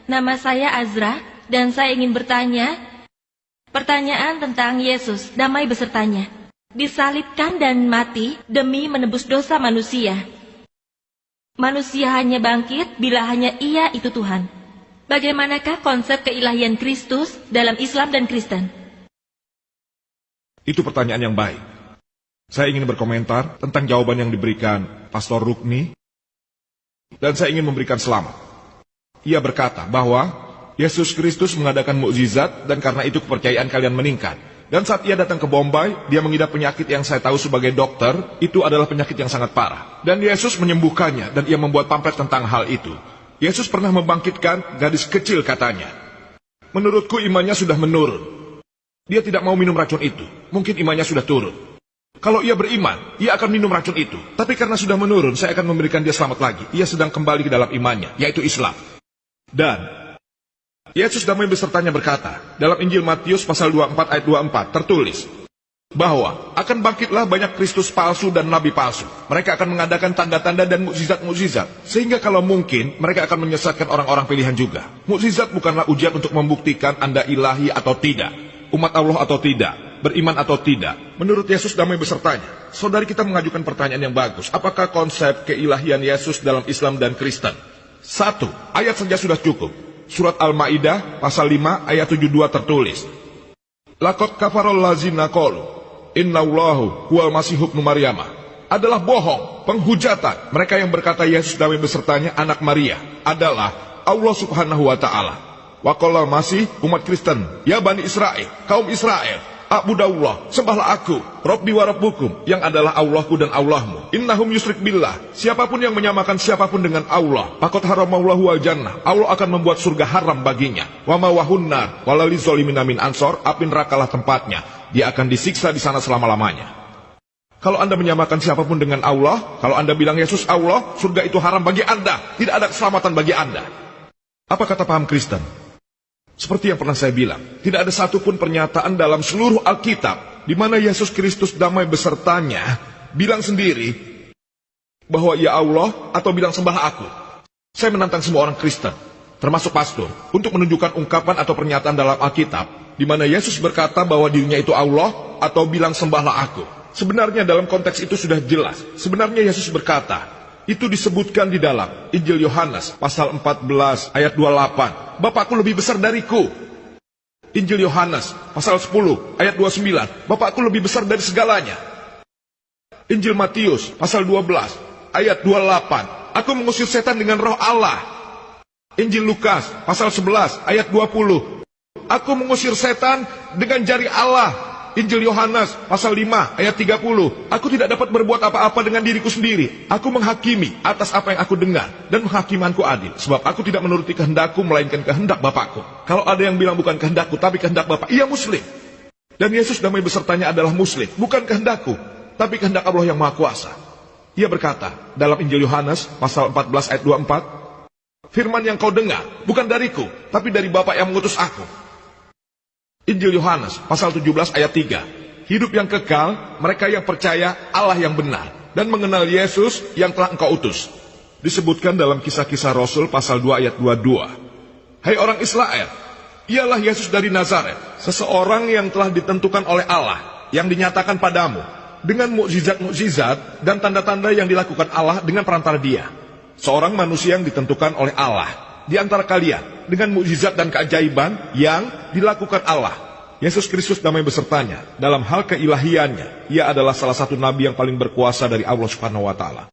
Nama saya Azra dan saya ingin bertanya pertanyaan tentang Yesus, damai besertanya. Disalibkan dan mati demi menebus dosa manusia. Manusia hanya bangkit bila hanya Ia itu Tuhan. Bagaimanakah konsep keilahian Kristus dalam Islam dan Kristen? Itu pertanyaan yang baik. Saya ingin berkomentar tentang jawaban yang diberikan Pastor Rukni, dan saya ingin memberikan selamat. Ia berkata bahwa Yesus Kristus mengadakan mukjizat dan karena itu kepercayaan kalian meningkat. Dan saat ia datang ke Bombay, dia mengidap penyakit yang saya tahu sebagai dokter, itu adalah penyakit yang sangat parah. Dan Yesus menyembuhkannya dan ia membuat pamflet tentang hal itu. Yesus pernah membangkitkan gadis kecil katanya. Menurutku imannya sudah menurun. Dia tidak mau minum racun itu. Mungkin imannya sudah turun. Kalau ia beriman, ia akan minum racun itu. Tapi karena sudah menurun, saya akan memberikan dia selamat lagi. Ia sedang kembali ke dalam imannya, yaitu Islam. Dan Yesus damai besertanya berkata, dalam Injil Matius pasal 24 ayat 24 tertulis bahwa akan bangkitlah banyak Kristus palsu dan nabi palsu. Mereka akan mengadakan tanda-tanda dan mukjizat-mukjizat, sehingga kalau mungkin mereka akan menyesatkan orang-orang pilihan juga. Mukjizat bukanlah ujian untuk membuktikan Anda ilahi atau tidak, umat Allah atau tidak, beriman atau tidak. Menurut Yesus damai besertanya, saudari kita mengajukan pertanyaan yang bagus. Apakah konsep keilahian Yesus dalam Islam dan Kristen? 1 ayat saja sudah cukup. Surat Al-Ma'idah pasal 5 ayat 72 tertulis, Laqad kafarol lazina qalu innallahu huwal masih ibnu Maryam. Adalah bohong, penghujatan mereka yang berkata Yesus damai besertanya anak Maria adalah Allah Subhanahu wa taala. Wa qala masih umat Kristen, ya Bani Israel, kaum Israel, A'budallah, sembahlah aku, Rabbi wa Rabbukum, yang adalah Allahku dan Allahmu. Innahum yusrik billah, siapapun yang menyamakan siapapun dengan Allah, faqad haramallahu al jannah, Allah akan membuat surga haram baginya. Wa ma wahunnar, walali zolimina min ansor, api nerakalah tempatnya, dia akan disiksa di sana selama-lamanya. Kalau Anda menyamakan siapapun dengan Allah, kalau Anda bilang Yesus Allah, surga itu haram bagi Anda, tidak ada keselamatan bagi Anda. Apa kata paham Kristen? Seperti yang pernah saya bilang, tidak ada satupun pernyataan dalam seluruh Alkitab di mana Yesus Kristus damai besertanya bilang sendiri bahwa ia Allah atau bilang sembahlah aku. Saya menantang semua orang Kristen, termasuk pastor, untuk menunjukkan ungkapan atau pernyataan dalam Alkitab di mana Yesus berkata bahwa dirinya itu Allah atau bilang sembahlah aku. Sebenarnya dalam konteks itu sudah jelas. Sebenarnya Yesus berkata, itu disebutkan di dalam Injil Yohanes pasal 14 ayat 28. Bapakku lebih besar dariku. Injil Yohanes pasal 10 ayat 29. Bapakku lebih besar dari segalanya. Injil Matius pasal 12 ayat 28. Aku mengusir setan dengan roh Allah. Injil Lukas pasal 11 ayat 20. Aku mengusir setan dengan jari Allah. Injil Yohanes pasal 5 ayat 30. Aku tidak dapat berbuat apa-apa dengan diriku sendiri. Aku menghakimi atas apa yang aku dengar, dan menghakimanku adil, sebab aku tidak menuruti kehendakku melainkan kehendak Bapakku. Kalau ada yang bilang bukan kehendakku tapi kehendak Bapa, ia muslim. Dan Yesus damai besertanya adalah muslim, bukan kehendakku tapi kehendak Allah yang Maha Kuasa. Ia berkata dalam Injil Yohanes pasal 14 ayat 24, firman yang kau dengar bukan dariku tapi dari Bapa yang mengutus aku. Injil Yohanes pasal 17 ayat 3. Hidup yang kekal mereka yang percaya Allah yang benar dan mengenal Yesus yang telah engkau utus. Disebutkan dalam Kisah-Kisah Rasul pasal 2 ayat 22. Hai orang Israel, ialah Yesus dari Nazaret, seseorang yang telah ditentukan oleh Allah, yang dinyatakan padamu dengan mukjizat-mukjizat dan tanda-tanda yang dilakukan Allah dengan perantara dia. Seorang manusia yang ditentukan oleh Allah di antara kalian dengan mukjizat dan keajaiban yang dilakukan Allah. Yesus Kristus damai besertanya dalam hal keilahiannya. Ia adalah salah satu nabi yang paling berkuasa dari Allah Subhanahu wa taala.